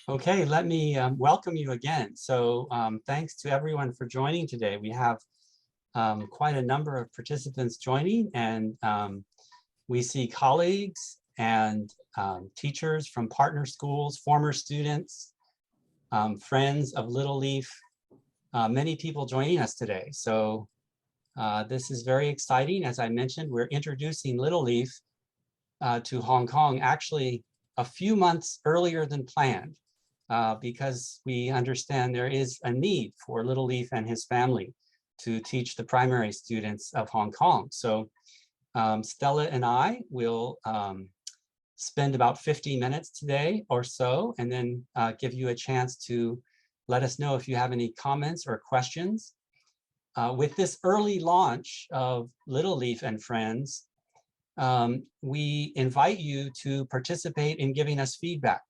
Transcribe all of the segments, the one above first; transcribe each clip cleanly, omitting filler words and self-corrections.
Okay, let me welcome you again. So thanks to everyone for joining today. We have quite a number of participants joining, and we see colleagues and teachers from partner schools, former students, friends of Little Leaf, many people joining us today. So this is very exciting. As I mentioned, we're introducing Little Leaf to Hong Kong actually a few months earlier than planned. Because we understand there is a need for Little Leaf and his family to teach the primary students of Hong Kong. So Stella and I will spend about 50 minutes today or so, and then give you a chance to let us know if you have any comments or questions. With this early launch of Little Leaf and Friends, we invite you to participate in giving us feedback.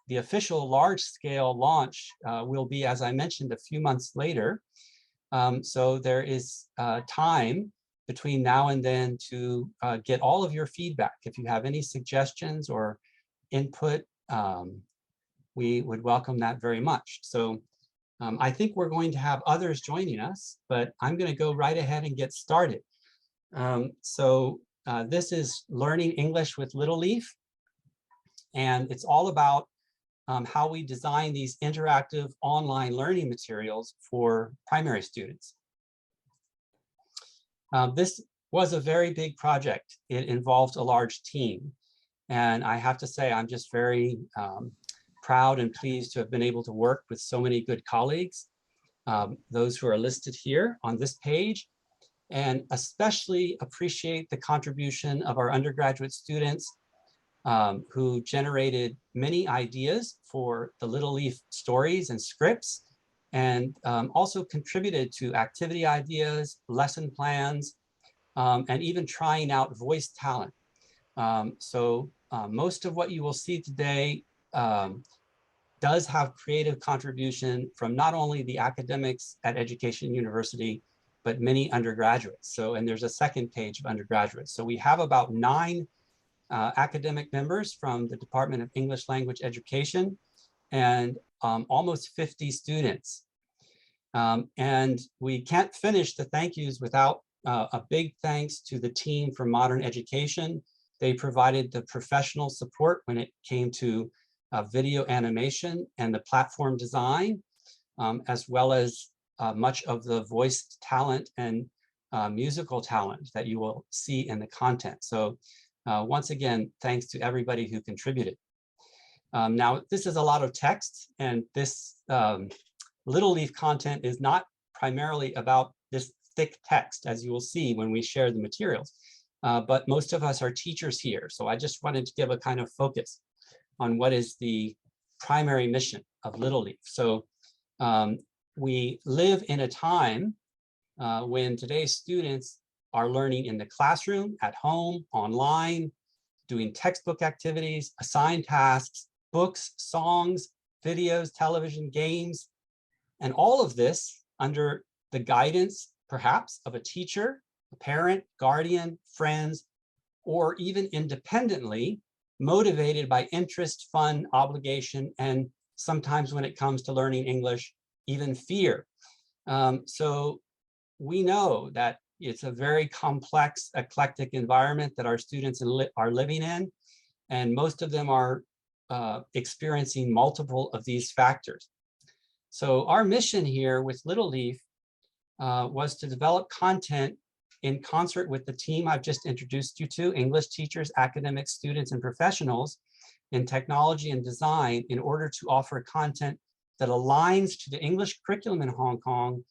The official large-scale launch will be, as I mentioned, a few months later. So there is time between now and then to get all of your feedback. If you have any suggestions or input, we would welcome that very much. So I think we're going to have others joining us, but I'm going to go right ahead and get started. This is Learning English with Little Leaf. And it's all about how we design these interactive online learning materials for primary students. This was a very big project. It involved a large team. And I have to say, I'm just very proud and pleased to have been able to work with so many good colleagues, those who are listed here on this page, and especially appreciate the contribution of our undergraduate students who generated many ideas for the Little Leaf stories and scripts, and also contributed to activity ideas, lesson plans, and even trying out voice talent. Most of what you will see today does have creative contribution from not only the academics at Education University, but many undergraduates. And there's a second page of undergraduates. So we have about 9 academic members from the Department of English Language Education and almost 50 students. And we can't finish the thank yous without a big thanks to the team from Modern Education. They provided the professional support when it came to video animation and the platform design, as well as much of the voice talent and musical talent that you will see in the content. So once again, thanks to everybody who contributed. Now, this is a lot of text, and this Little Leaf content is not primarily about this thick text, as you will see when we share the materials, but most of us are teachers here. So I just wanted to give a kind of focus on what is the primary mission of Little Leaf. So we live in a time when today's students are learning in the classroom, at home, online, doing textbook activities, assigned tasks, books, songs, videos, television, games, and all of this under the guidance, perhaps, of a teacher, a parent, guardian, friends, or even independently, motivated by interest, fun, obligation, and sometimes when it comes to learning English, even fear. So we know that it's a very complex, eclectic environment that our students are living in, and most of them are experiencing multiple of these factors. So our mission here with Little Leaf was to develop content in concert with the team I've just introduced you to, English teachers, academics, students, and professionals in technology and design, in order to offer content that aligns to the English curriculum in Hong Kong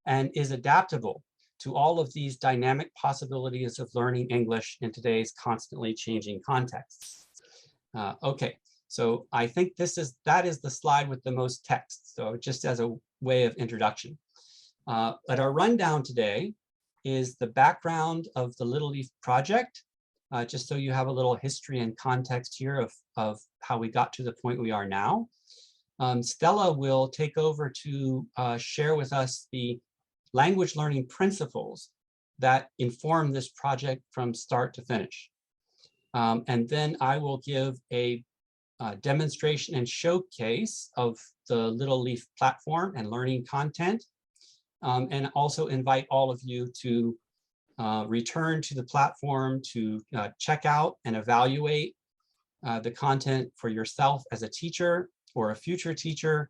and is adaptable to all of these dynamic possibilities of learning English in today's constantly changing contexts. Okay, so I think that is the slide with the most text. So just as a way of introduction. But our rundown today is the background of the Little Leaf project, just so you have a little history and context here of how we got to the point we are now. Stella will take over to share with us the language learning principles that inform this project from start to finish. And then I will give a demonstration and showcase of the Little Leaf platform and learning content, and also invite all of you to return to the platform to check out and evaluate the content for yourself as a teacher or a future teacher,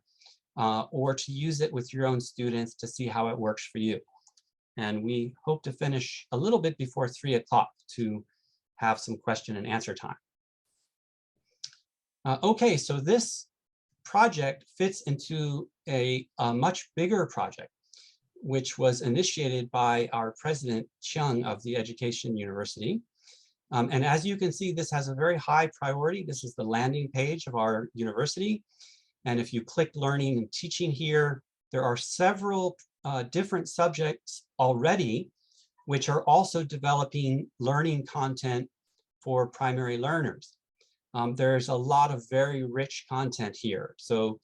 or to use it with your own students to see how it works for you. And we hope to finish a little bit before 3 o'clock to have some question and answer time. Okay, so this project fits into a much bigger project, which was initiated by our president, Chung, of the Education University. And as you can see, this has a very high priority. This is the landing page of our university. And if you click learning and teaching here, there are several different subjects already, which are also developing learning content for primary learners. There's a lot of very rich content here. So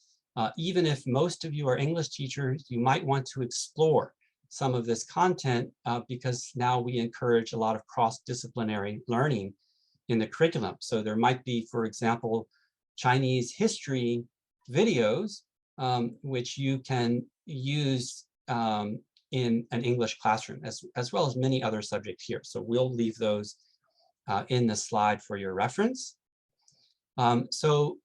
even if most of you are English teachers, you might want to explore some of this content because now we encourage a lot of cross-disciplinary learning in the curriculum. So there might be, for example, Chinese history videos, which you can use in an English classroom, as well as many other subjects here. So we'll leave those in the slide for your reference. So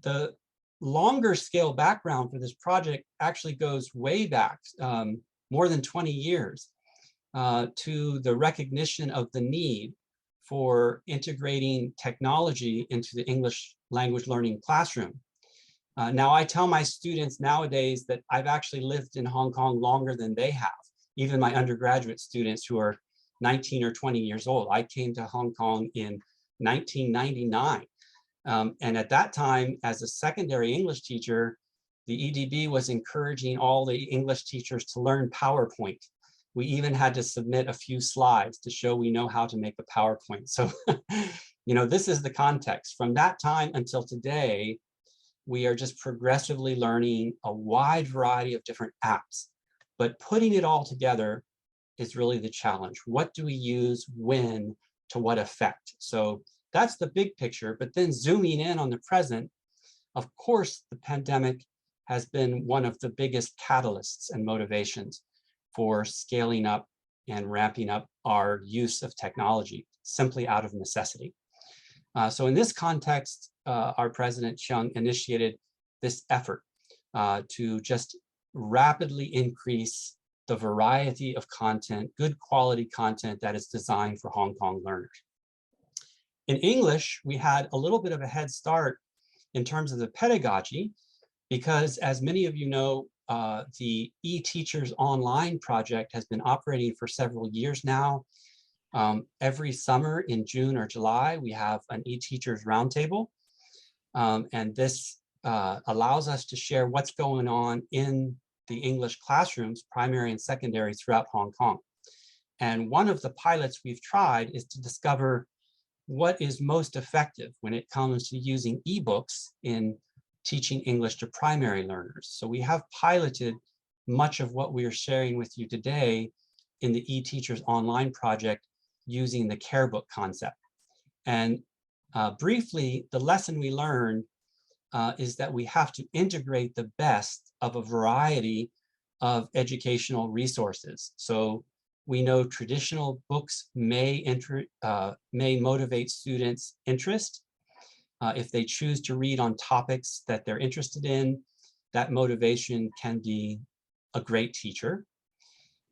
the longer scale background for this project actually goes way back, more than 20 years, to the recognition of the need for integrating technology into the English language learning classroom. Now, I tell my students nowadays that I've actually lived in Hong Kong longer than they have, even my undergraduate students who are 19 or 20 years old. I came to Hong Kong in 1999. And at that time, as a secondary English teacher, the EDB was encouraging all the English teachers to learn PowerPoint. We even had to submit a few slides to show we know how to make a PowerPoint. So, you know, this is the context. From that time until today, we are just progressively learning a wide variety of different apps, but putting it all together is really the challenge. What do we use, when, to what effect? So that's the big picture, but then zooming in on the present, of course, the pandemic has been one of the biggest catalysts and motivations for scaling up and ramping up our use of technology, simply out of necessity. So in this context, our president Chung initiated this effort to just rapidly increase the variety of content, good quality content that is designed for Hong Kong learners. In English, we had a little bit of a head start in terms of the pedagogy, because as many of you know, the eTeachers Online project has been operating for several years now. Every summer in June or July, we have an eTeachers Roundtable. And this allows us to share what's going on in the English classrooms, primary and secondary, throughout Hong Kong. And one of the pilots we've tried is to discover what is most effective when it comes to using ebooks in teaching English to primary learners. So we have piloted much of what we are sharing with you today in the eTeachers Online project using the care book concept. And briefly, the lesson we learned is that we have to integrate the best of a variety of educational resources. So we know traditional books may motivate students' interest. If they choose to read on topics that they're interested in, that motivation can be a great teacher.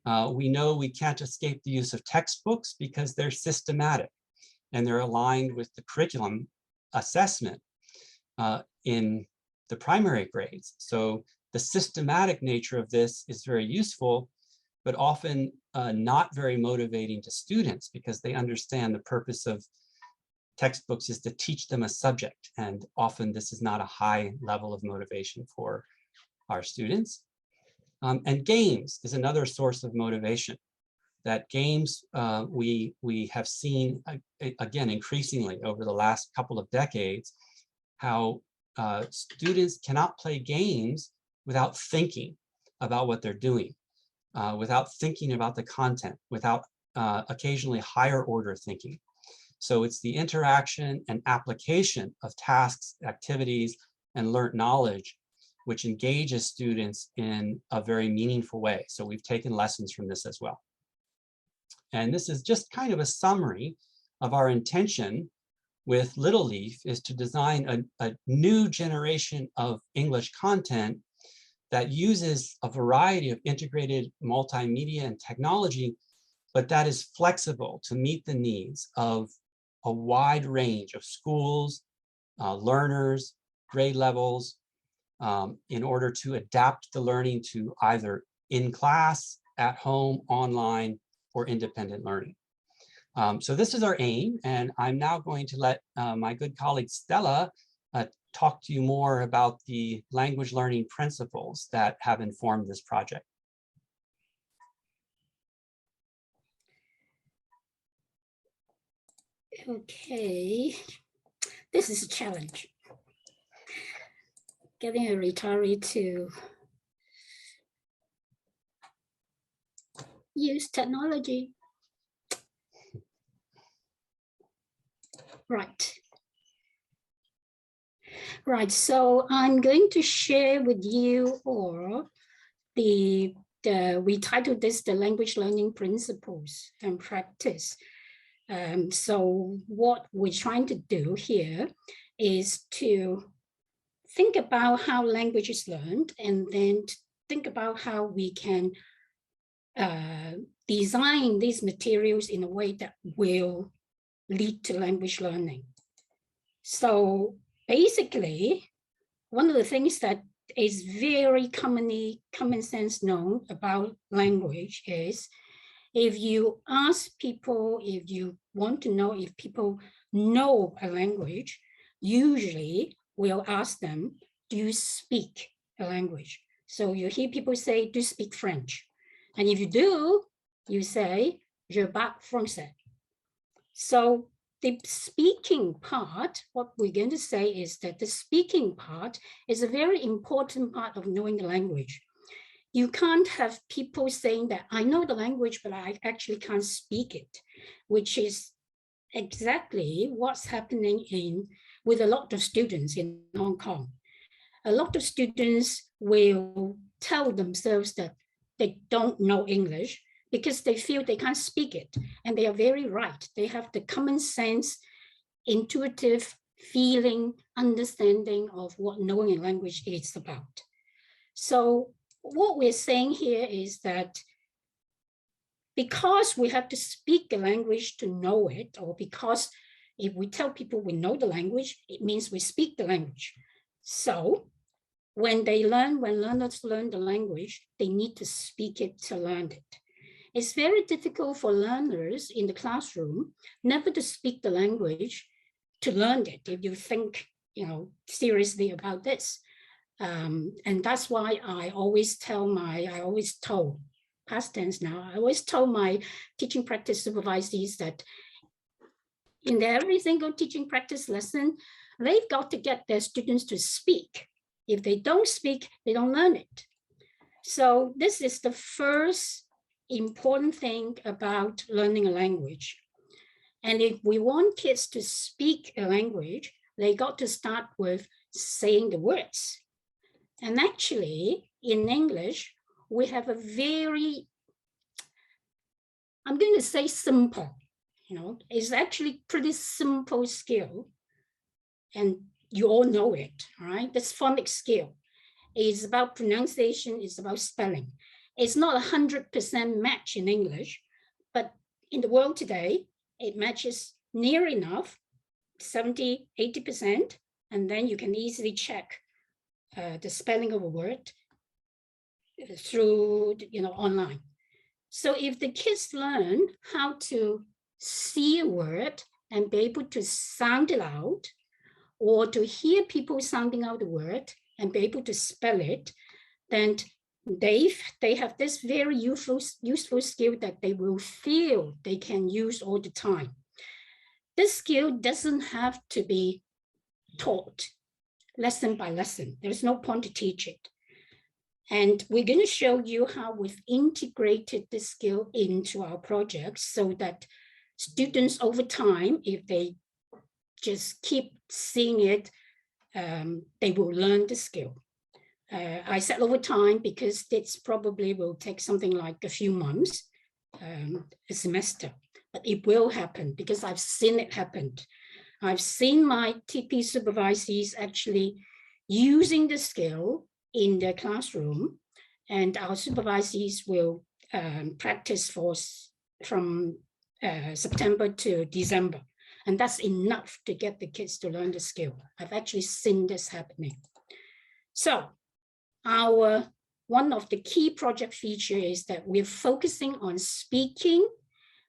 We know we can't escape the use of textbooks because they're systematic and they're aligned with the curriculum assessment in the primary grades. So the systematic nature of this is very useful, but often not very motivating to students because they understand the purpose of textbooks is to teach them a subject. And often this is not a high level of motivation for our students. And games is another source of motivation. That games we have seen, again, increasingly over the last couple of decades, how students cannot play games without thinking about what they're doing, without thinking about the content, without occasionally higher order thinking. So it's the interaction and application of tasks, activities, and learned knowledge, which engages students in a very meaningful way. So we've taken lessons from this as well. And this is just kind of a summary of our intention with Little Leaf, is to design a new generation of English content that uses a variety of integrated multimedia and technology, but that is flexible to meet the needs of a wide range of schools, learners, grade levels, in order to adapt the learning to either in class, at home, online, or independent learning. So this is our aim, and I'm now going to let my good colleague Stella talk to you more about the language learning principles that have informed this project. Okay, this is a challenge. Getting a retiree to use technology. Right, so I'm going to share with you all we titled this the language learning principles and practice. So what we're trying to do here is to think about how language is learned, and then think about how we can design these materials in a way that will lead to language learning. So basically, one of the things that is very common sense known about language is, if you ask people, if you want to know if people know a language, usually we'll ask them, do you speak a language? So you hear people say, do you speak French? And if you do, you say, je parle français. So the speaking part, what we're going to say is that the speaking part is a very important part of knowing the language. You can't have people saying that I know the language, but I actually can't speak it, which is exactly what's happening with a lot of students in Hong Kong. A lot of students will tell themselves that they don't know English because they feel they can't speak it. And they are very right. They have the common sense, intuitive feeling, understanding of what knowing a language is about. So what we're saying here is that because we have to speak the language to know it, or because if we tell people we know the language, it means we speak the language. So when learners learn the language, they need to speak it to learn it. It's very difficult for learners in the classroom never to speak the language to learn it, if you think seriously about this. And that's why I always told, past tense now, I always told my teaching practice supervisees that in every single teaching practice lesson, they've got to get their students to speak. If they don't speak, they don't learn it. So this is the first important thing about learning a language. And if we want kids to speak a language, they got to start with saying the words. And actually, in English, we have a very, I'm going to say simple, it's actually pretty simple skill. And you all know it, all right? This phonics skill is about pronunciation, it's about spelling. It's not 100% match in English, but in the world today, it matches near enough, 70, 80%, and then you can easily check the spelling of a word through, online. So if the kids learn how to see a word and be able to sound it out, or to hear people sounding out the word and be able to spell it, then they have this very useful skill that they will feel they can use all the time. This skill doesn't have to be taught lesson by lesson. There's no point to teach it. And we're going to show you how we've integrated this skill into our project so that students over time, if they just keep seeing it, they will learn the skill. I said over time because this probably will take something like a few months, a semester, but it will happen because I've seen it happen. I've seen my TP supervisees actually using the skill in their classroom, and our supervisees will practice from September to December. And that's enough to get the kids to learn the skill. I've actually seen this happening. So one of the key project features is that we're focusing on speaking,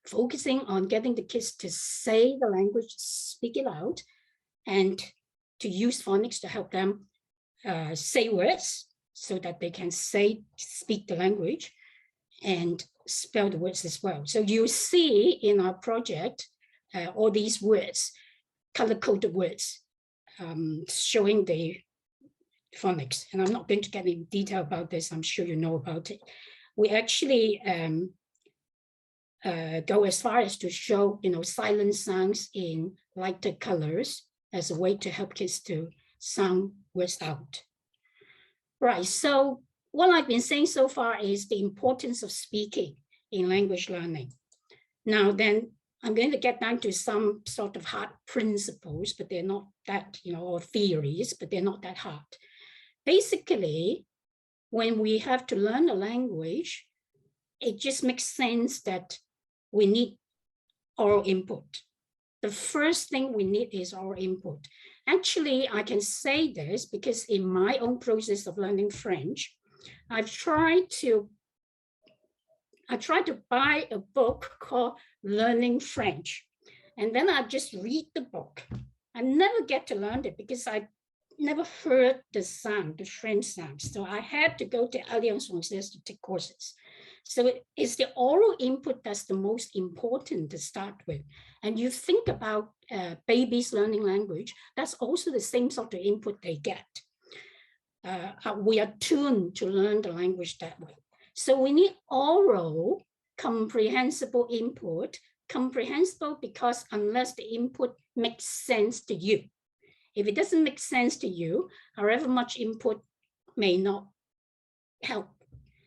focusing on getting the kids to say the language, speak it out, and to use phonics to help them say words so that they can speak the language and spell the words as well. So you see in our project, all these words, color-coded words, showing the phonics. And I'm not going to get in detail about this. I'm sure you know about it. We actually go as far as to show, silent sounds in lighter colors as a way to help kids to sound words out. Right, so what I've been saying so far is the importance of speaking in language learning. Now then, I'm going to get down to some sort of hard principles, but they're not that, or theories, but they're not that hard. Basically, when we have to learn a language, it just makes sense that we need oral input. The first thing we need is oral input. Actually, I can say this because in my own process of learning French, I tried to buy a book called Learning French. And then I just read the book. I never get to learn it because I never heard the sound, the French sound. So I had to go to Alliance Française to take courses. So it's the oral input that's the most important to start with. And you think about babies learning language, that's also the same sort of input they get. We are tuned to learn the language that way. So we need oral comprehensible input, comprehensible because unless the input makes sense to you. If it doesn't make sense to you, however much input may not help.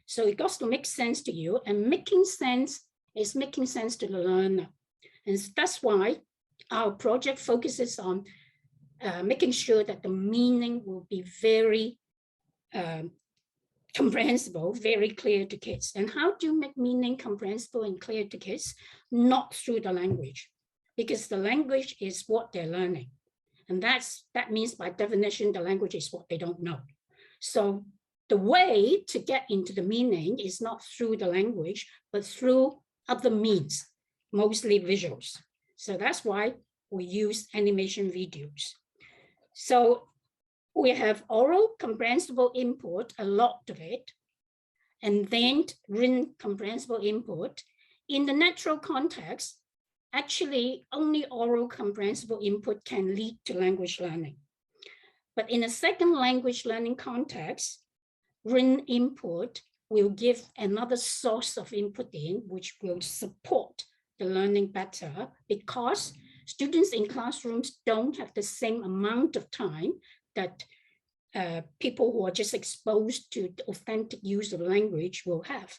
So it got to make sense to you, and making sense is making sense to the learner. And that's why our project focuses on making sure that the meaning will be very comprehensible, very clear to kids. And how do you make meaning comprehensible and clear to kids? Not through the language, because the language is what they're learning. And that means by definition, the language is what they don't know. So the way to get into the meaning is not through the language, but through other means, mostly visuals. So that's why we use animation videos. So we have oral comprehensible input, a lot of it, and then written comprehensible input. In the natural context, actually only oral comprehensible input can lead to language learning. But in a second language learning context, written input will give another source of input in, which will support the learning better, because students in classrooms don't have the same amount of time that people who are just exposed to the authentic use of language will have.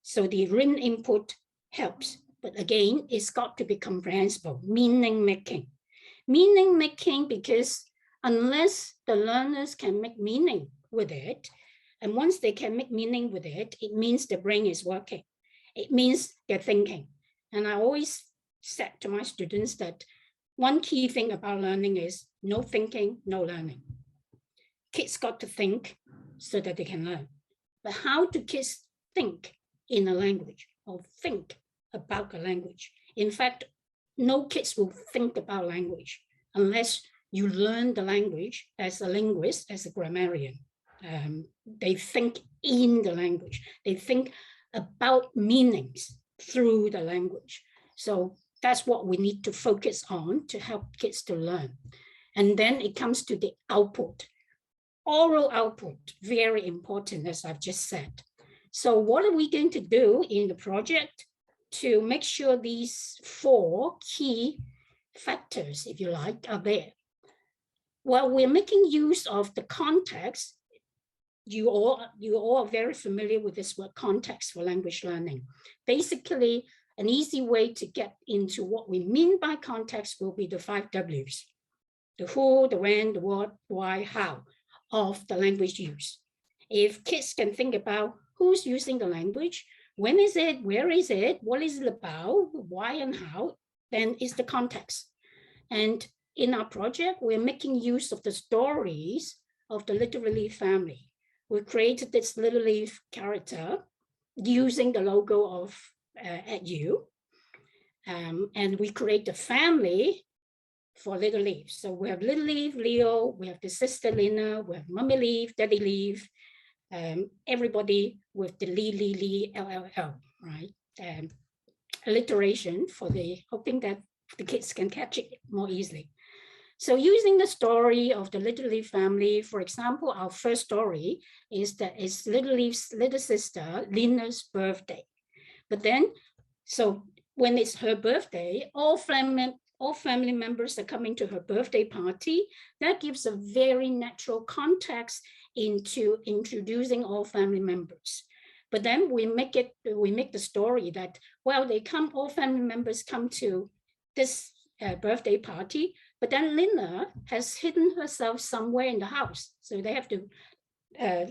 So the written input helps, but again, it's got to be comprehensible, meaning making. Meaning making because unless the learners can make meaning with it, and once they can make meaning with it, it means the brain is working. It means they're thinking. And I always said to my students that one key thing about learning is no thinking, no learning. Kids got to think so that they can learn. But how do kids think in a language or think about a language? In fact, no kids will think about language unless you learn the language as a linguist, as a grammarian. They think in the language. They think about meanings through the language. So that's what we need to focus on to help kids to learn. And then it comes to the output. Oral output, very important, as I've just said. So what are we going to do in the project? to make sure these 4 key factors, if you like, are there. Well, we're making use of the context. You all are very familiar with this word context for language learning. Basically, an easy way to get into what we mean by context will be the 5 W's. The who, the when, the what, why, how of the language use. If kids can think about who's using the language, when is it, where is it, what is it about, why and how, then it's the context. And in our project, we're making use of the stories of the Little Leaf family. We created this Little Leaf character using the logo of @U. And we create the family for Little Leaf. So we have Little Leaf, Leo, we have the sister Lena, we have Mummy Leaf, Daddy Leaf, everybody with the Lee, LLL, right? Alliteration for hoping that the kids can catch it more easily. So using the story of the Little Leaf family, for example, our first story is that it's Little Leaf's little sister, Lena's birthday. But then, so when it's her birthday, all family members are coming to her birthday party. That gives a very natural context into introducing all family members. But then we make the story that, well, all family members come to this birthday party, but then Lena has hidden herself somewhere in the house. So they have to,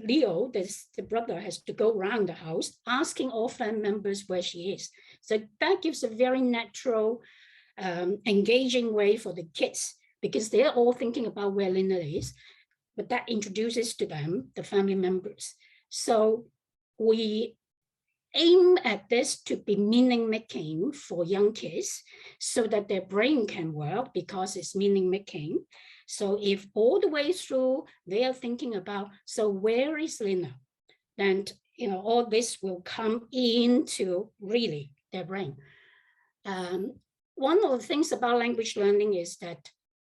Leo, the brother, has to go around the house asking all family members where she is. So that gives a very natural, engaging way for the kids, because they're all thinking about where Lena is, but that introduces to them the family members. So we aim at this to be meaning making for young kids so that their brain can work, because it's meaning making. So if all the way through they are thinking about, so where is Lena? Then, all this will come into really their brain. One of the things about language learning is that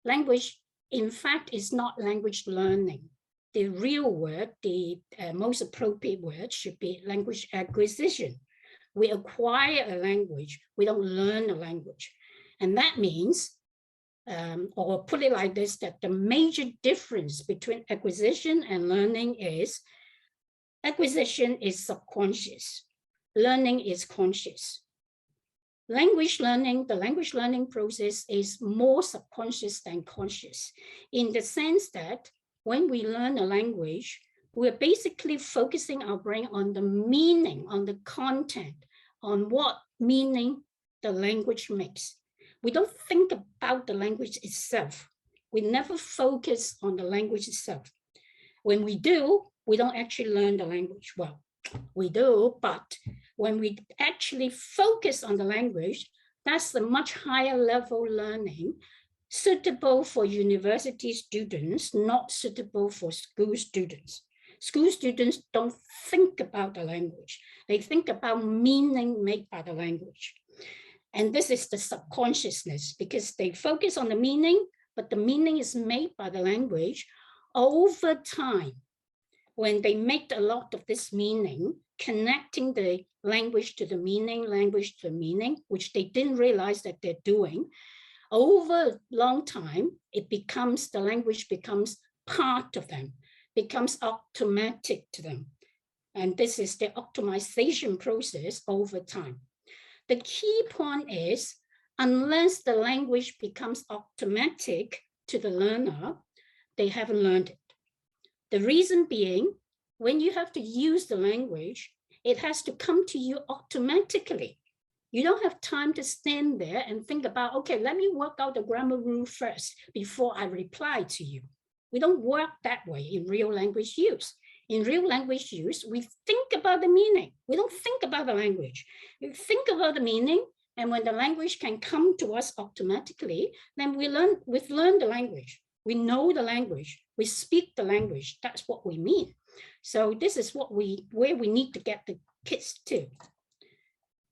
language, in fact, is not language learning. The real word, the most appropriate word should be language acquisition. We acquire a language, we don't learn a language. And that means, or put it like this, that the major difference between acquisition and learning is acquisition is subconscious, learning is conscious. Language learning, the language learning process is more subconscious than conscious, in the sense that when we learn a language, we're basically focusing our brain on the meaning, on the content, on what meaning the language makes. We don't think about the language itself. We never focus on the language itself. When we do, we don't actually learn the language well. We do, but when we actually focus on the language, that's a much higher level learning, suitable for university students, not suitable for school students. School students don't think about the language. They think about meaning made by the language. And this is the subconsciousness, because they focus on the meaning, but the meaning is made by the language over time. When they make a lot of this meaning, connecting the language to the meaning, which they didn't realize that they're doing, over a long time, the language becomes part of them, becomes automatic to them. And this is the optimization process over time. The key point is, unless the language becomes automatic to the learner, they haven't learned it. The reason being, when you have to use the language, it has to come to you automatically. You don't have time to stand there and think about, okay, let me work out the grammar rule first before I reply to you. We don't work that way in real language use. In real language use, we think about the meaning. We don't think about the language. We think about the meaning, and when the language can come to us automatically, then we've learned the language. We know the language. We speak the language. That's what we mean. So this is where we need to get the kids to.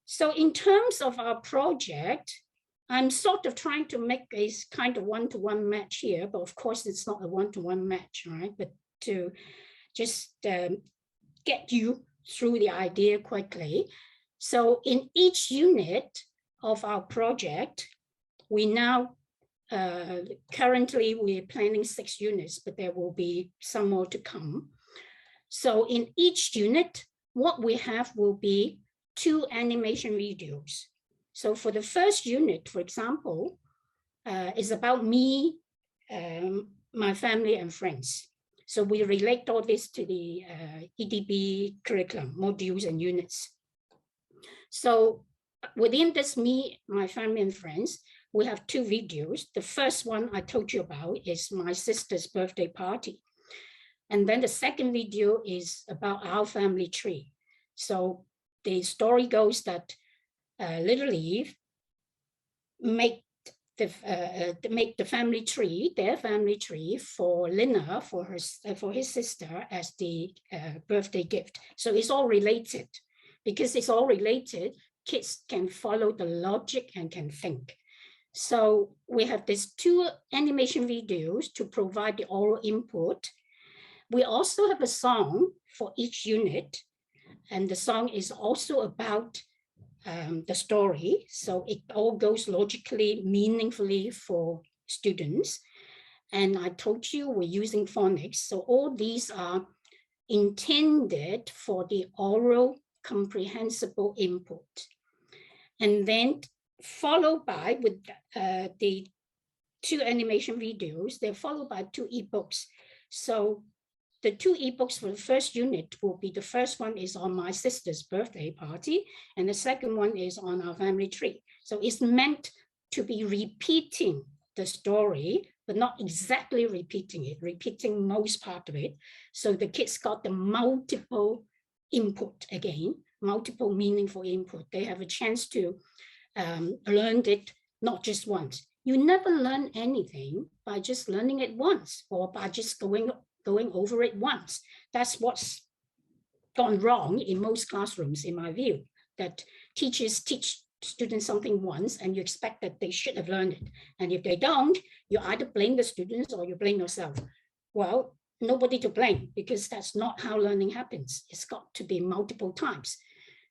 So in terms of our project, I'm sort of trying to make a kind of one-to-one match here, but of course it's not a one-to-one match, right? But to just get you through the idea quickly. So in each unit of our project, we now, currently we're planning 6 units, but there will be some more to come. So in each unit, what we have will be 2 animation videos. So for the first unit, for example, is about me, my family and friends. So we relate all this to the EDB curriculum, modules and units. So within this me, my family and friends, we have 2 videos. The first one I told you about is my sister's birthday party. And then the second video is about our family tree. So the story goes that Little Eve make the family tree, their family tree, for Lina, for his sister, as the birthday gift. So it's all related. Because it's all related, kids can follow the logic and can think. So we have these 2 animation videos to provide the oral input. We also have a song for each unit, and the song is also about the story. So it all goes logically, meaningfully for students. And I told you we're using phonics. So all these are intended for the oral comprehensible input. And then followed by, with the 2 animation videos, they're followed by 2 ebooks. So the 2 ebooks for the first unit will be, the first one is on my sister's birthday party, and the second one is on our family tree. So it's meant to be repeating the story, but not exactly repeating it, repeating most part of it. So the kids got the multiple input again, multiple meaningful input. They have a chance to learn it not just once. You never learn anything by just learning it once or by just going over it once. That's what's gone wrong in most classrooms, in my view, that teachers teach students something once and you expect that they should have learned it. And if they don't, you either blame the students or you blame yourself. Well, nobody to blame, because that's not how learning happens. It's got to be multiple times.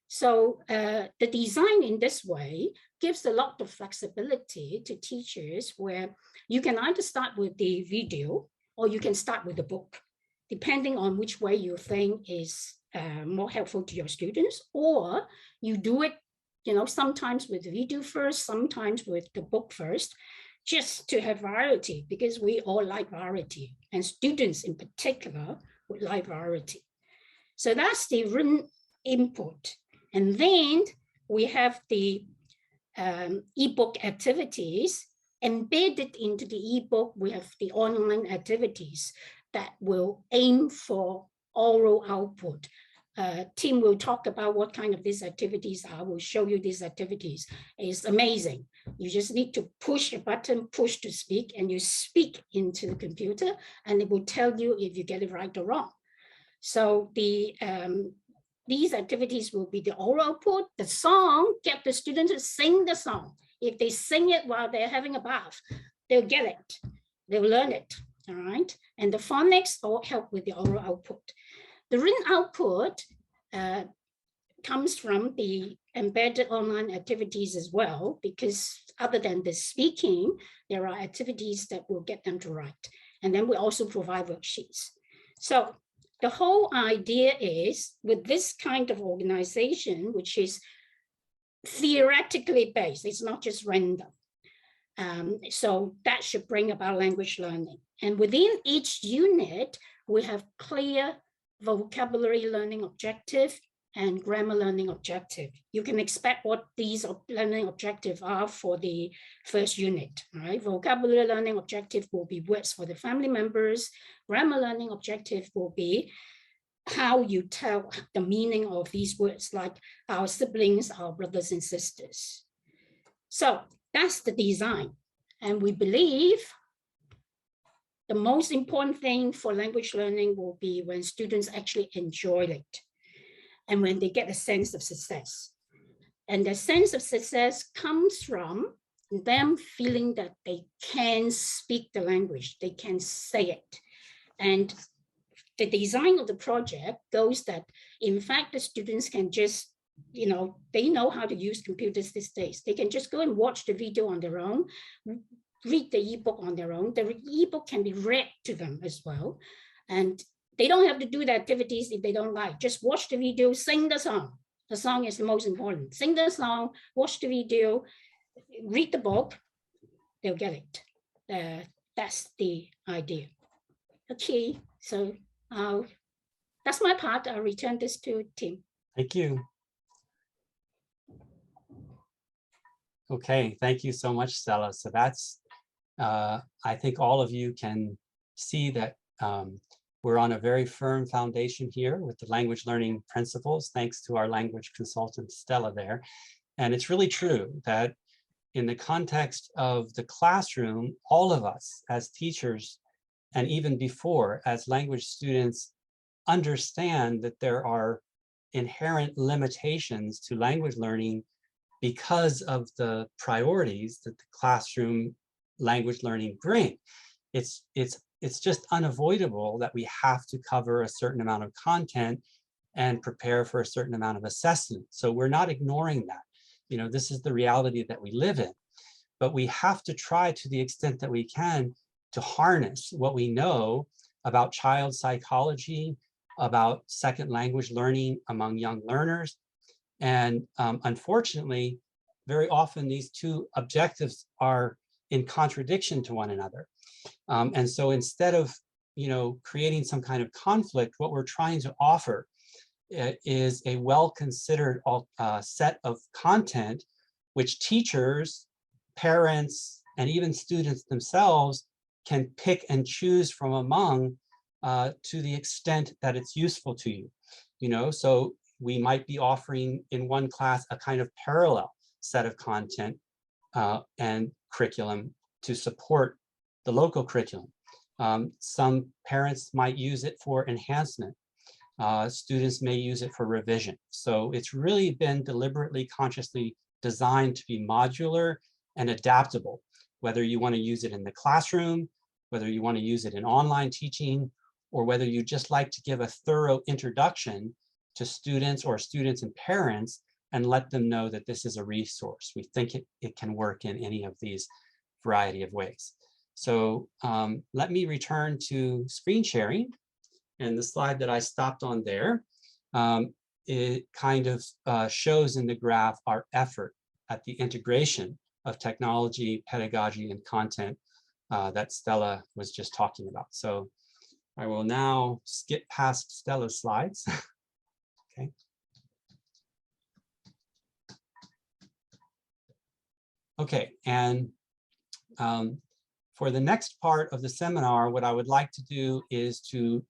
So the design in this way gives a lot of flexibility to teachers, where you can either start with the video or you can start with the book, depending on which way you think is more helpful to your students. Or you do it, sometimes with the video first, sometimes with the book first, just to have variety, because we all like variety, and students in particular would like variety. So that's the written input. And then we have the ebook activities. Embedded into the ebook, we have the online activities that will aim for oral output. Tim will talk about what kind of these activities are. We'll show you these activities. It's amazing. You just need to push a button, push to speak, and you speak into the computer, and it will tell you if you get it right or wrong. So these activities will be the oral output. The song, get the students to sing the song. If they sing it while they're having a bath, they'll get it. They'll learn it, all right? And the phonics all help with the oral output. The written output comes from the embedded online activities as well, because other than the speaking, there are activities that will get them to write. And then we also provide worksheets. So the whole idea is, with this kind of organization, which is theoretically based, it's not just random. So that should bring about language learning. And within each unit, we have clear vocabulary learning objective and grammar learning objective. You can expect what these learning objectives are for the first unit, right? Vocabulary learning objective will be words for the family members. Grammar learning objective will be how you tell the meaning of these words, like our siblings, our brothers and sisters. So that's the design. And we believe the most important thing for language learning will be when students actually enjoy it and when they get a sense of success. And the sense of success comes from them feeling that they can speak the language, they can say it. And the design of the project goes that, in fact, the students can just they know how to use computers these days. They can just go and watch the video on their own, read the ebook on their own. The ebook can be read to them as well. And they don't have to do the activities if they don't like. Just watch the video, sing the song. The song is the most important. Sing the song, watch the video, read the book, they'll get it. That's the idea. Okay, so that's my part. I'll return this to Tim. Thank you. Okay, thank you so much, Stella. So that's, I think all of you can see that we're on a very firm foundation here with the language learning principles, thanks to our language consultant, Stella there. And it's really true that in the context of the classroom, all of us as teachers, and even before as language students, understand that there are inherent limitations to language learning because of the priorities that the classroom language learning bring. It's just unavoidable that we have to cover a certain amount of content and prepare for a certain amount of assessment. So we're not ignoring that. This is the reality that we live in, but we have to try to the extent that we can to harness what we know about child psychology, about second language learning among young learners. And unfortunately, very often these two objectives are in contradiction to one another. And so instead of creating some kind of conflict, what we're trying to offer is a well-considered set of content which teachers, parents, and even students themselves can pick and choose from among to the extent that it's useful to you. So we might be offering in one class a kind of parallel set of content and curriculum to support the local curriculum. Some parents might use it for enhancement. Students may use it for revision. So it's really been deliberately, consciously designed to be modular and adaptable, whether you want to use it in the classroom, whether you want to use it in online teaching, or whether you just like to give a thorough introduction to students or students and parents and let them know that this is a resource. We think it can work in any of these variety of ways. So let me return to screen sharing. And the slide that I stopped on there, it kind of shows in the graph our effort at the integration of technology, pedagogy, and content that Stella was just talking about. So I will now skip past Stella's slides. Okay. Okay, and for the next part of the seminar, what I would like to do is to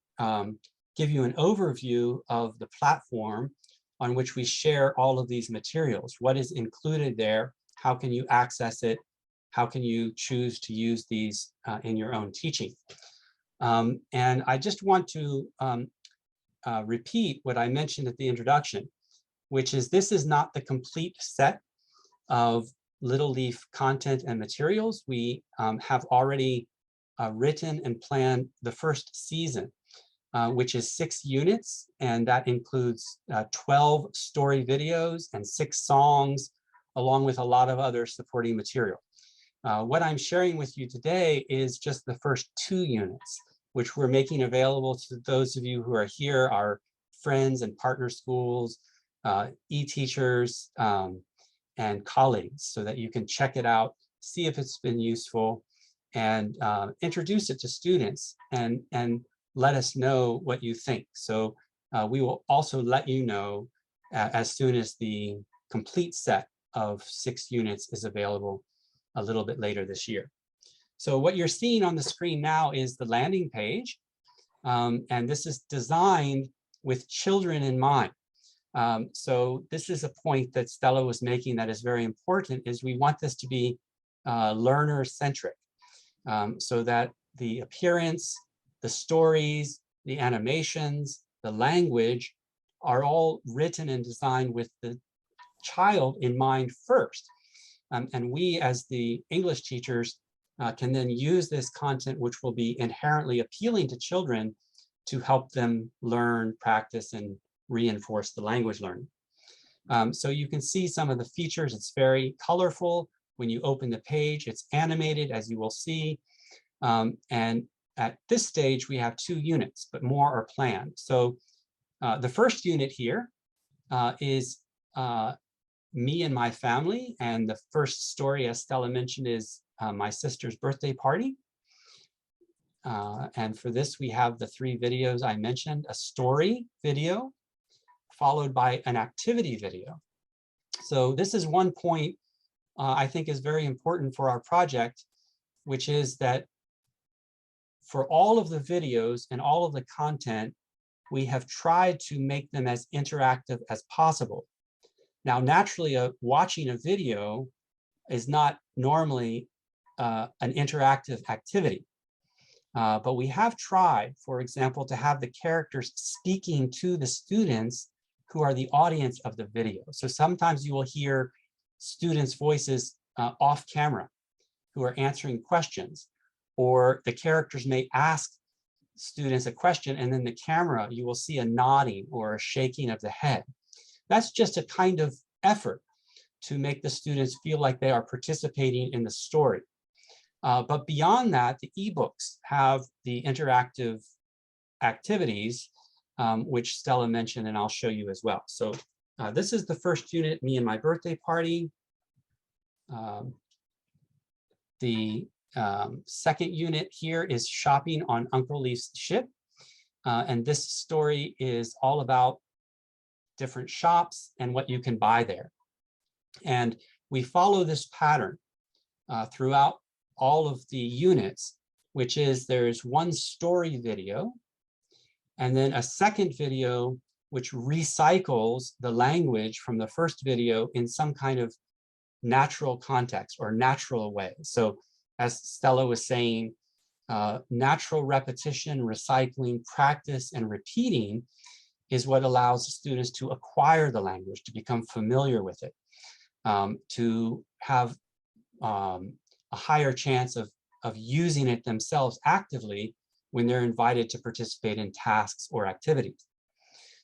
give you an overview of the platform on which we share all of these materials. What is included there? How can you access it? How can you choose to use these in your own teaching? And I just want to repeat what I mentioned at the introduction, which is this is not the complete set of Little Leaf content and materials. We have already written and planned the first season, which is 6 units, and that includes 12 story videos and 6 songs, along with a lot of other supporting material. What I'm sharing with you today is just the first 2 units, which we're making available to those of you who are here, our friends and partner schools, e-teachers, and colleagues, so that you can check it out, see if it's been useful, and introduce it to students and let us know what you think. So we will also let you know as soon as the complete set of 6 units is available a little bit later this year. So what you're seeing on the screen now is the landing page, and this is designed with children in mind. So this is a point that Stella was making that is very important, is we want this to be learner-centric, so that the appearance, the stories, the animations, the language are all written and designed with the child in mind first. And we as the English teachers can then use this content, which will be inherently appealing to children, to help them learn, practice, and reinforce the language learning. So you can see some of the features. It's very colorful. When you open the page, it's animated, as you will see. And at this stage, we have 2 units, but more are planned. So the first unit here is me and my family. And the first story, as Stella mentioned, is my sister's birthday party. And for this, we have the 3 videos I mentioned: a story video, followed by an activity video. So this is one point I think is very important for our project, which is that for all of the videos and all of the content, we have tried to make them as interactive as possible. Now, naturally, watching a video is not normally an interactive activity. But we have tried, for example, to have the characters speaking to the students who are the audience of the video. So sometimes you will hear students' voices off camera who are answering questions, or the characters may ask students a question, and then the camera, you will see a nodding or a shaking of the head. That's just a kind of effort to make the students feel like they are participating in the story. But beyond that, the ebooks have the interactive activities, which Stella mentioned, and I'll show you as well. So this is the first unit, Me and My Birthday Party. The second unit here is Shopping on Uncle Leaf's Ship. And this story is all about different shops and what you can buy there. And we follow this pattern throughout all of the units, which is there's one story video, and then a second video which recycles the language from the first video in some kind of natural context or natural way. So as Stella was saying, natural repetition, recycling, practice, and repeating is what allows students to acquire the language, to become familiar with it, to have a higher chance of using it themselves actively when they're invited to participate in tasks or activities.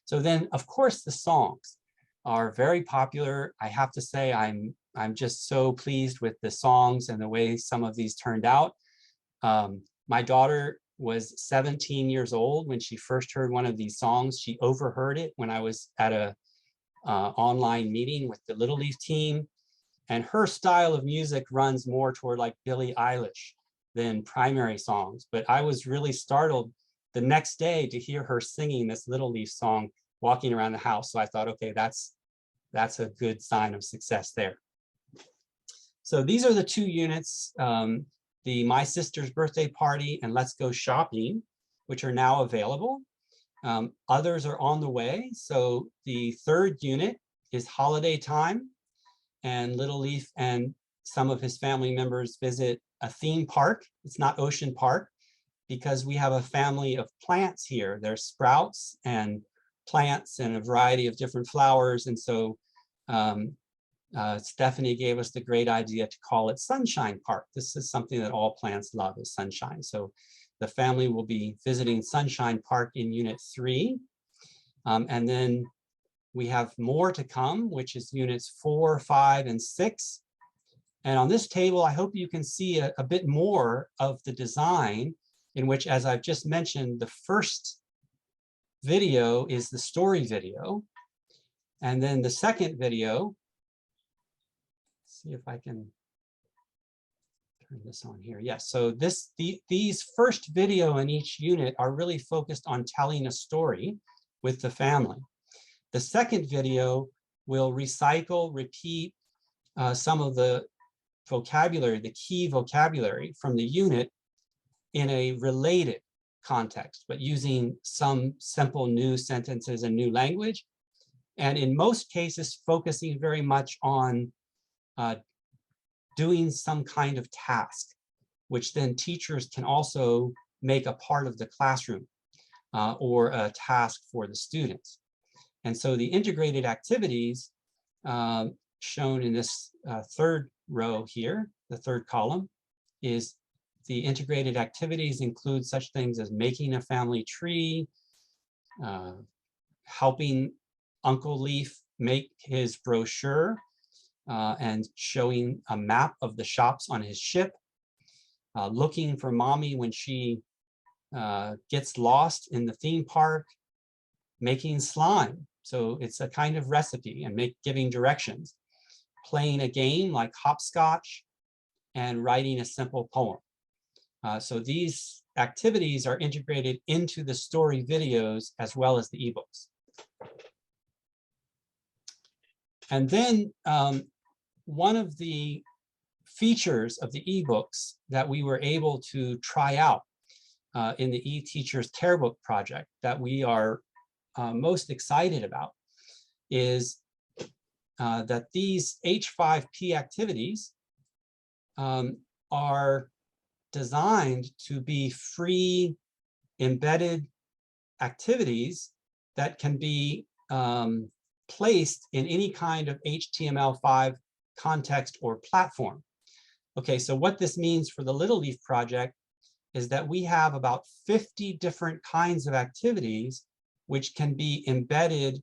So then, of course, the songs are very popular. I have to say, I'm just so pleased with the songs and the way some of these turned out. My daughter was 17 years old when she first heard one of these songs. She overheard it when I was at a online meeting with the Little Leaf team. And her style of music runs more toward like Billie Eilish than primary songs. But I was really startled the next day to hear her singing this Little Leaf song walking around the house. So I thought, okay, that's a good sign of success there. So these are the 2 units, the My Sister's Birthday Party and Let's Go Shopping, which are now available. Others are on the way. So the 3rd unit is Holiday Time, and Little Leaf and some of his family members visit a theme park. It's not Ocean Park, because we have a family of plants here. There's sprouts and plants and a variety of different flowers. And so Stephanie gave us the great idea to call it Sunshine Park. This is something that all plants love, is sunshine. So the family will be visiting Sunshine Park in Unit 3. And then we have more to come, which is units 4, 5, and 6. And on this table, I hope you can see a bit more of the design, in which, as I've just mentioned, the first video is the story video. And then the second video, see if I can turn this on here. Yes, so these first video in each unit are really focused on telling a story with the family. The second video will recycle, repeat some of the vocabulary, the key vocabulary from the unit in a related context, but using some simple new sentences and new language. And in most cases, focusing very much on doing some kind of task, which then teachers can also make a part of the classroom or a task for the students. And so the integrated activities shown in this 3rd row here, the 3rd column, is the integrated activities include such things as making a family tree, helping Uncle Leaf make his brochure and showing a map of the shops on his ship, looking for mommy when she gets lost in the theme park, making slime. So it's a kind of recipe and giving directions, playing a game like hopscotch, and writing a simple poem. So these activities are integrated into the story videos as well as the ebooks. And then one of the features of the ebooks that we were able to try out in the eTeachers Carebook project that we are most excited about is that these H5P activities are designed to be free embedded activities that can be placed in any kind of HTML5 context or platform. Okay, so what this means for the Little Leaf project is that we have about 50 different kinds of activities which can be embedded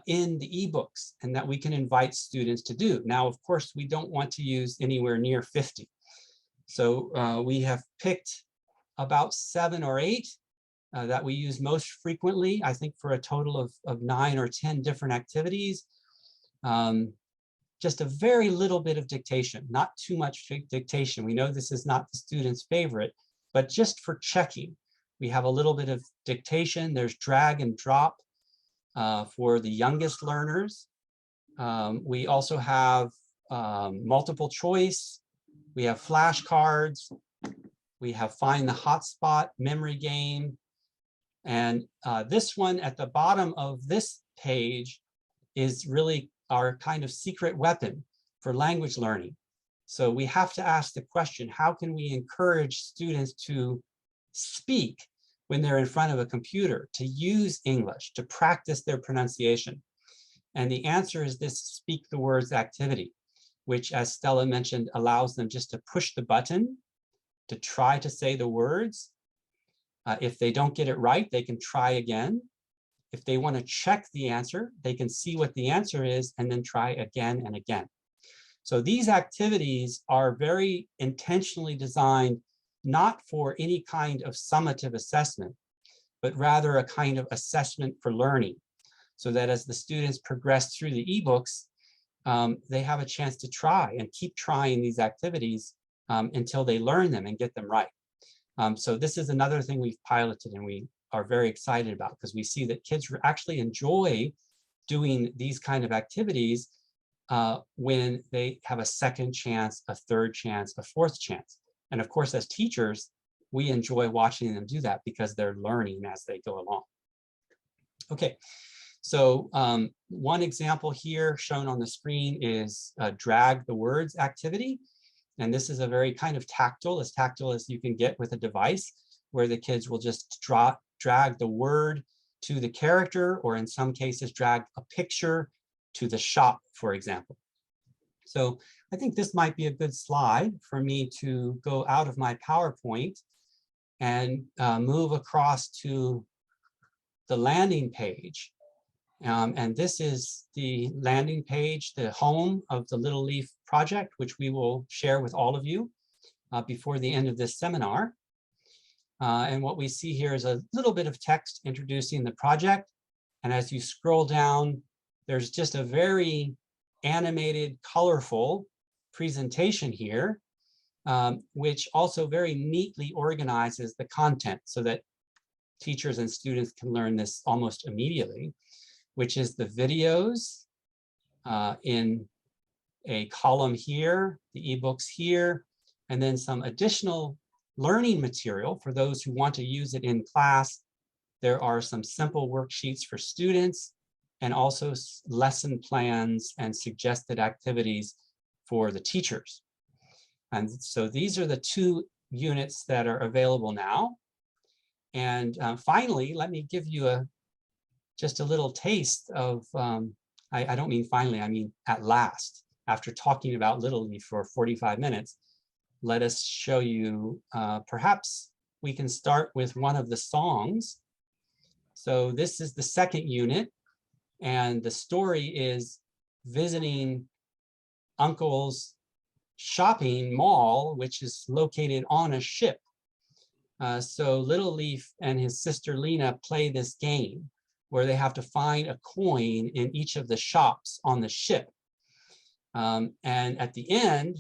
in the ebooks and that we can invite students to do. Now, of course, we don't want to use anywhere near 50. So we have picked about 7 or 8 that we use most frequently, I think for a total of 9 or 10 different activities. Just a very little bit of dictation, not too much dictation. We know this is not the student's favorite, but just for checking, we have a little bit of dictation. There's drag and drop for the youngest learners. We also have multiple choice. We have flashcards. We have find the hotspot memory game. And this one at the bottom of this page is really our kind of secret weapon for language learning. So we have to ask the question, how can we encourage students to speak when they're in front of a computer, to use English, to practice their pronunciation? And the answer is this speak the words activity, which, as Stella mentioned, allows them just to push the button to try to say the words. If they don't get it right, they can try again. If they want to check the answer, they can see what the answer is and then try again and again. So these activities are very intentionally designed not for any kind of summative assessment, but rather a kind of assessment for learning, so that as the students progress through the ebooks, they have a chance to try and keep trying these activities until they learn them and get them right. So this is another thing we've piloted and we are very excited about, because we see that kids actually enjoy doing these kind of activities when they have a second chance, a third chance, a fourth chance. And of course, as teachers, we enjoy watching them do that because they're learning as they go along. Okay, so one example here shown on the screen is a drag the words activity. And this is a very kind of as tactile as you can get with a device, where the kids will just drag the word to the character, or in some cases, drag a picture to the shop, for example. So I think this might be a good slide for me to go out of my PowerPoint and move across to the landing page. And this is the landing page, the home of the Little Leaf project, which we will share with all of you before the end of this seminar. And what we see here is a little bit of text introducing the project. And as you scroll down, there's just a very animated, colorful presentation here, which also very neatly organizes the content so that teachers and students can learn this almost immediately, which is the videos in a column here, the ebooks here, and then some additional learning material for those who want to use it in class. There are some simple worksheets for students and also lesson plans and suggested activities for the teachers. And so these are the 2 units that are available now. And finally, let me give you just a little taste of, I don't mean finally, I mean at last. After talking about Little Leaf for 45 minutes, let us show you, perhaps we can start with one of the songs. So this is the second unit, And the story is visiting uncle's shopping mall, which is located on a ship. So Little Leaf and his sister Lena play this game where they have to find a coin in each of the shops on the ship. And at the end,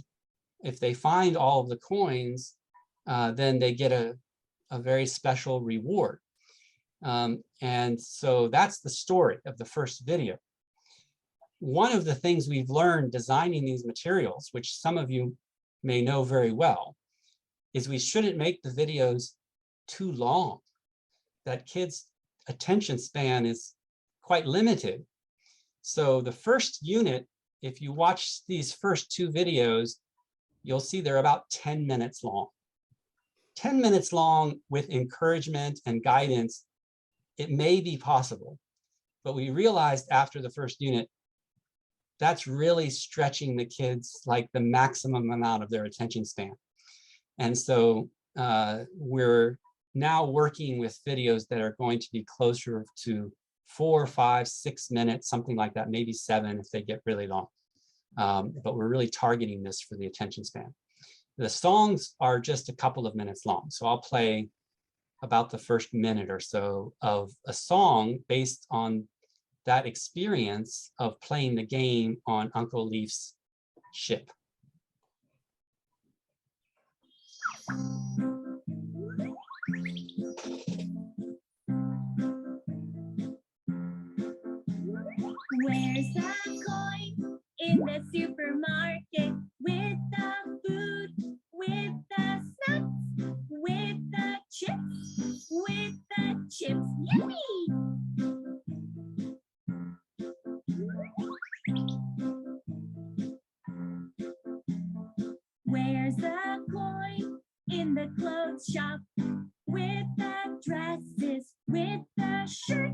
if they find all of the coins, then they get a very special reward. And so that's the story of the first video. One of the things we've learned designing these materials, which some of you may know very well, is we shouldn't make the videos too long. That kids' attention span is quite limited. So the first unit, if you watch these first two videos, you'll see they're about 10 minutes long. 10 minutes long with encouragement and guidance, it may be possible. But we realized after the first unit, that's really stretching the kids like the maximum amount of their attention span. And so we're now working with videos that are going to be closer to 4, 5, 6 minutes, something like that, maybe 7 if they get really long. But we're really targeting this for the attention span. The songs are just a couple of minutes long. So I'll play about the first minute or so of a song based on that experience of playing the game on Uncle Leaf's ship. Where's the coin in the supermarket with the food, with the snacks, with the chips, with the chips? Yippee! Where's the coin in the clothes shop with the dresses, with the shirts,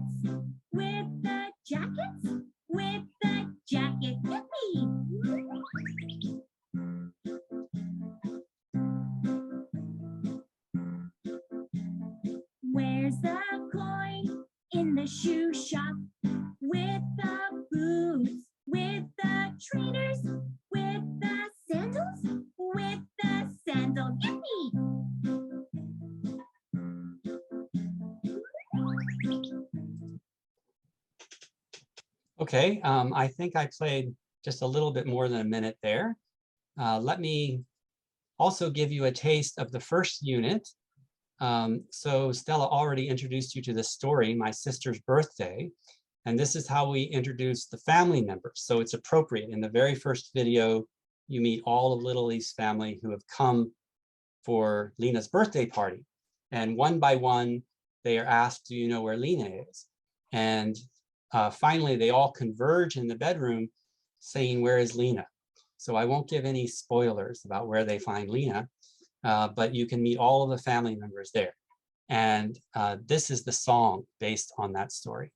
with the jackets, with the jacket? Yippee! Where's the coin in the shoe shop with the boots, with the trainers, with the sandals, with the sandal? Yippee! Okay, I think I played just a little bit more than a minute there. Let me also give you a taste of the first unit. So Stella already introduced you to this story, My Sister's Birthday, and this is how we introduce the family members. So it's appropriate. In the very first video, you meet all of Little Leaf's family who have come for Lena's birthday party. And one by one, they are asked, do you know where Lena is? And finally, they all converge in the bedroom saying, where is Lena? So I won't give any spoilers about where they find Lena, but you can meet all of the family members there. And this is the song based on that story.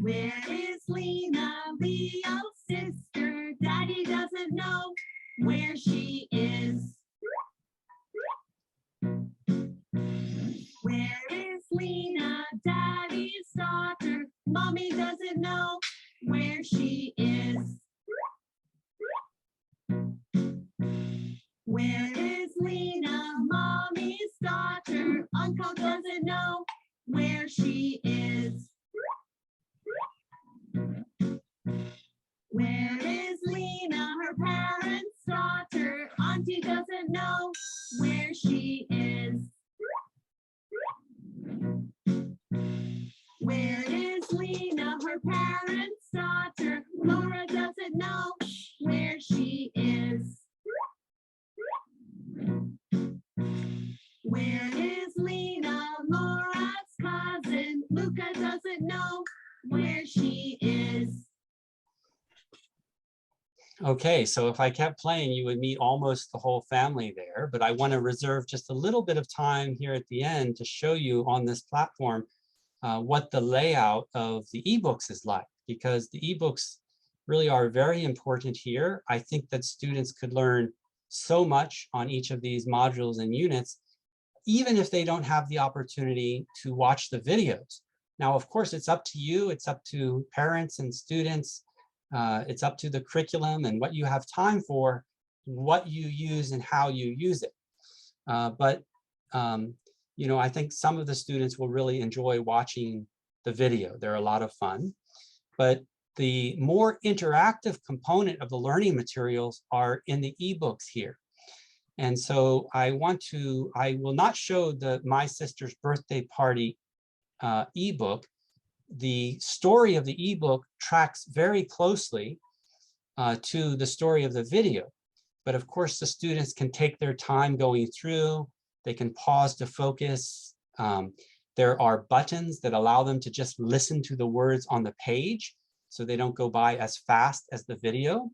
Where is Lena, Leo's sister? Daddy doesn't know where she is. Where is Lena, Daddy's daughter? Mommy doesn't know where she is. Where is Lena, Mommy's daughter? Uncle doesn't know where she is. Where is Lena, her parents' daughter? Auntie doesn't know where she is. Where is Lena, her parents' daughter? Laura doesn't know where she is. Where is Lena, Laura's cousin? Luca doesn't know where she is. Okay, so if I kept playing, you would meet almost the whole family there, but I want to reserve just a little bit of time here at the end to show you on this platform what the layout of the ebooks is like, because the ebooks really are very important here. I think that students could learn so much on each of these modules and units, even if they don't have the opportunity to watch the videos. Now, of course, it's up to you, it's up to parents and students, it's up to the curriculum and what you have time for, what you use and how you use it. You know, I think some of the students will really enjoy watching the video. They're a lot of fun, but the more interactive component of the learning materials are in the ebooks here. And so I will not show the My Sister's Birthday Party ebook. The story of the ebook tracks very closely to the story of the video. But of course, the students can take their time going through. They can pause to focus. There are buttons that allow them to just listen to the words on the page, so they don't go by as fast as the video.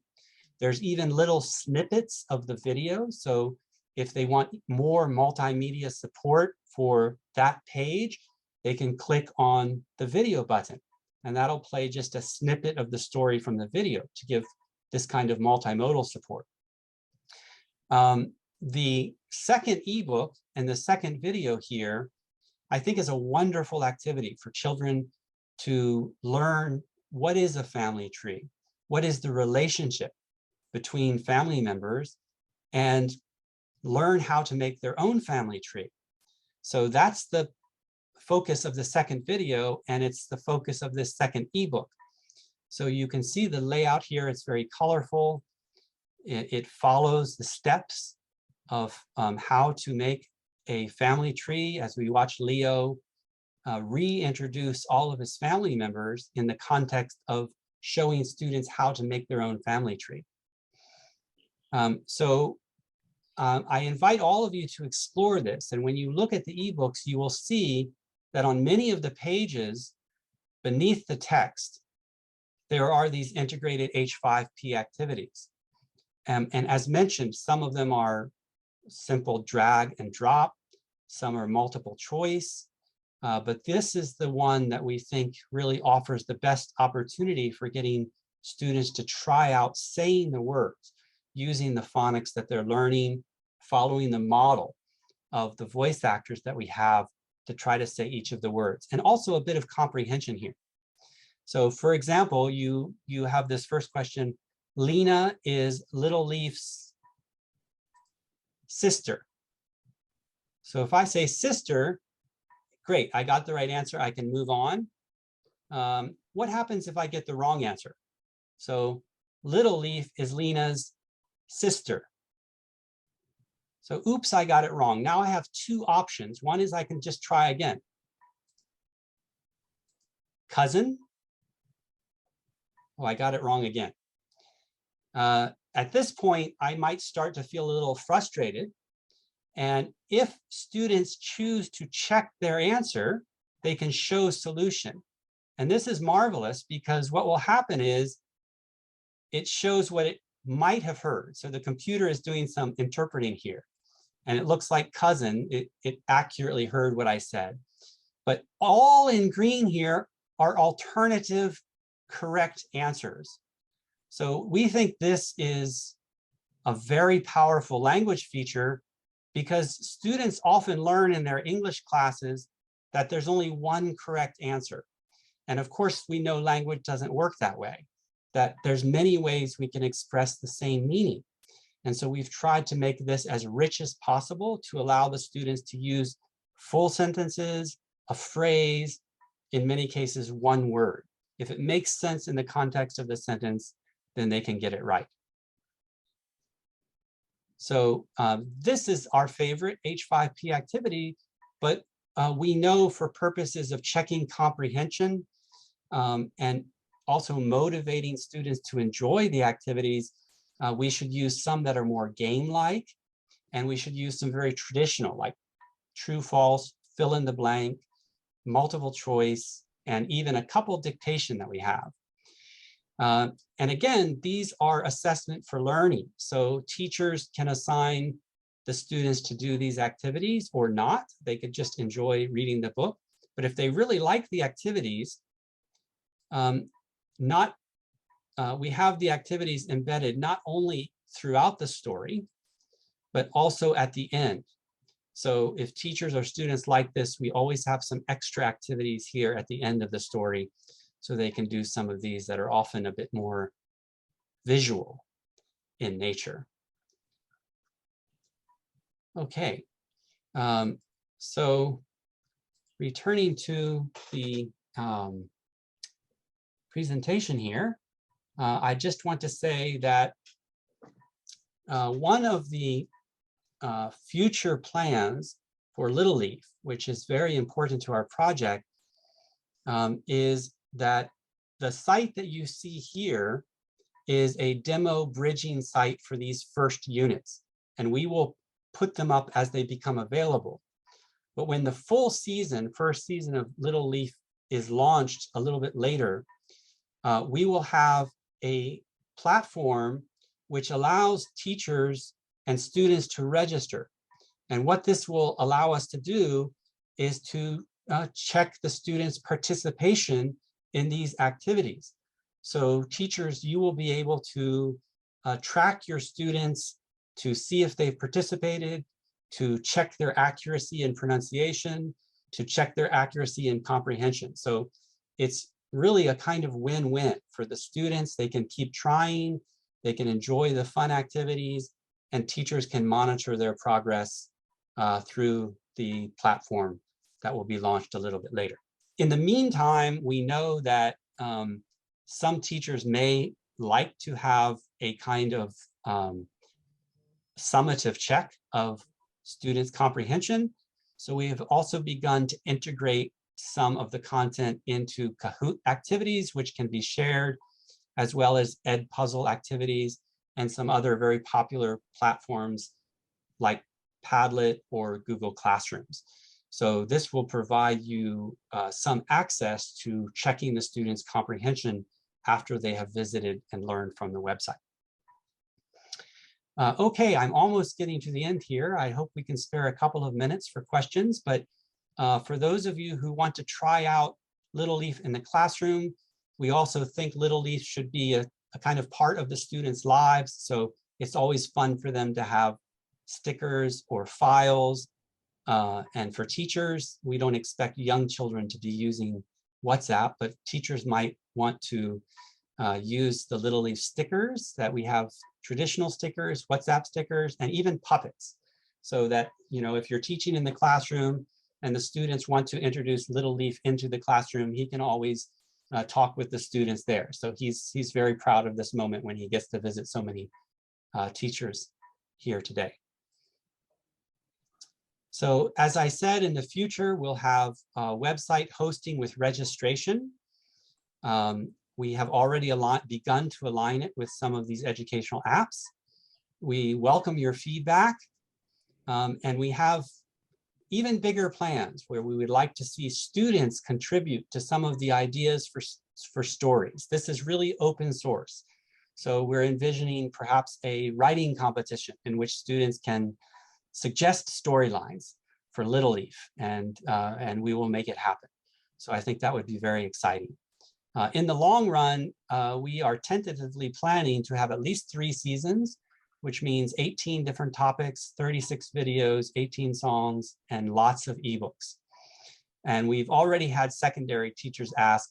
There's even little snippets of the video. So if they want more multimedia support for that page, they can click on the video button, and that'll play just a snippet of the story from the video to give this kind of multimodal support. The second ebook and the second video here, I think, is a wonderful activity for children to learn what is a family tree, what is the relationship between family members, and learn how to make their own family tree. So that's the focus of the second video, and it's the focus of this second ebook. So you can see the layout here. It's very colorful. It follows the steps of how to make a family tree as we watch Leo reintroduce all of his family members in the context of showing students how to make their own family tree. I invite all of you to explore this. And when you look at the ebooks, you will see that on many of the pages beneath the text, there are these integrated H5P activities. And as mentioned, some of them are simple drag and drop, some are multiple choice, but this is the one that we think really offers the best opportunity for getting students to try out saying the words, using the phonics that they're learning, following the model of the voice actors that we have to try to say each of the words, and also a bit of comprehension here. So for example, you have this first question, Lena is Little Leaf's sister. So if I say sister, great, I got the right answer, I can move on. What happens if I get the wrong answer? So Little Leaf is Lena's sister. So oops, I got it wrong. Now I have two options. One is I can just try again. Cousin. Oh, I got it wrong again. At this point, I might start to feel a little frustrated. And if students choose to check their answer, they can show solution. And this is marvelous because what will happen is it shows what it might have heard. So the computer is doing some interpreting here. And it looks like cousin, it accurately heard what I said. But all in green here are alternative correct answers. So we think this is a very powerful language feature because students often learn in their English classes that there's only one correct answer. And of course, we know language doesn't work that way, that there's many ways we can express the same meaning. And so we've tried to make this as rich as possible to allow the students to use full sentences, a phrase, in many cases, one word. If it makes sense in the context of the sentence, then they can get it right. So this is our favorite H5P activity, but we know for purposes of checking comprehension and also motivating students to enjoy the activities, we should use some that are more game-like, and we should use some very traditional, like true, false, fill in the blank, multiple choice, and even a couple dictation that we have. And again, these are assessment for learning. So teachers can assign the students to do these activities or not. They could just enjoy reading the book. But if they really like the activities, we have the activities embedded not only throughout the story, but also at the end. So if teachers or students like this, we always have some extra activities here at the end of the story, so they can do some of these that are often a bit more visual in nature. Okay, so returning to the presentation here, I just want to say that one of the future plans for Little Leaf, which is very important to our project, is that the site that you see here is a demo bridging site for these first units, and we will put them up as they become available. But when the full season, first season of Little Leaf is launched a little bit later, we will have a platform which allows teachers and students to register. And what this will allow us to do is to check the students' participation in these activities. So teachers, you will be able to track your students to see if they've participated, to check their accuracy in pronunciation, to check their accuracy in comprehension. So it's really a kind of win-win for the students. They can keep trying, they can enjoy the fun activities, and teachers can monitor their progress through the platform that will be launched a little bit later. In the meantime, we know that some teachers may like to have a kind of summative check of students' comprehension. So we have also begun to integrate some of the content into Kahoot activities, which can be shared, as well as Edpuzzle activities and some other very popular platforms like Padlet or Google Classrooms. So this will provide you some access to checking the students' comprehension after they have visited and learned from the website. Okay, I'm almost getting to the end here. I hope we can spare a couple of minutes for questions, but for those of you who want to try out Little Leaf in the classroom, we also think Little Leaf should be a kind of part of the students' lives. So it's always fun for them to have stickers or files. And for teachers, we don't expect young children to be using WhatsApp, but teachers might want to use the Little Leaf stickers that we have, traditional stickers, WhatsApp stickers, and even puppets. So that, you know, if you're teaching in the classroom and the students want to introduce Little Leaf into the classroom, he can always talk with the students there. So he's very proud of this moment when he gets to visit so many teachers here today. So as I said, in the future, we'll have website hosting with registration. We have already begun to align it with some of these educational apps. We welcome your feedback, and we have even bigger plans where we would like to see students contribute to some of the ideas for stories. This is really open source. So we're envisioning perhaps a writing competition in which students can suggest storylines for Little Leaf, and we will make it happen. So I think that would be very exciting. In the long run, we are tentatively planning to have at least 3 seasons, which means 18 different topics, 36 videos, 18 songs, and lots of ebooks. And we've already had secondary teachers ask,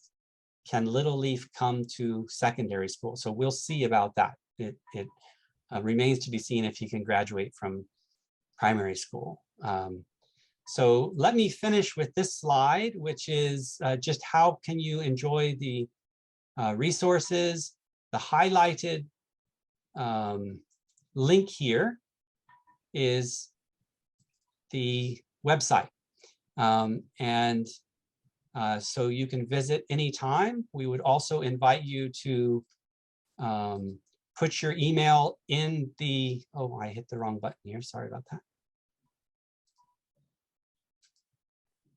can Little Leaf come to secondary school? So we'll see about that. It remains to be seen if he can graduate from primary school. So let me finish with this slide, which is just how can you enjoy the resources. The highlighted link here is the website. So you can visit anytime. We would also invite you to put your email in the, oh, I hit the wrong button here. Sorry about that.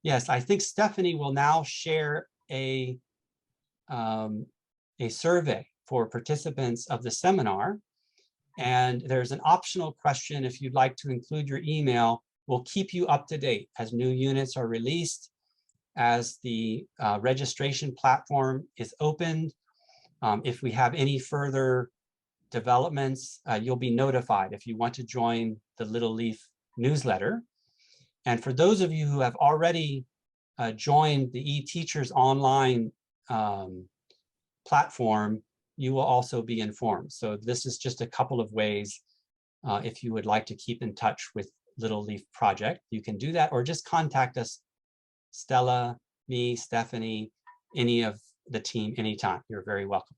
Yes, I think Stephanie will now share a survey for participants of the seminar. And there's an optional question if you'd like to include your email. We'll keep you up to date as new units are released, as the registration platform is opened. If we have any further developments, you'll be notified if you want to join the Little Leaf newsletter. And for those of you who have already joined the eTeachers online platform, you will also be informed. So this is just a couple of ways if you would like to keep in touch with Little Leaf Project, you can do that, or just contact us, Stella, me, Stephanie, any of the team anytime. You're very welcome.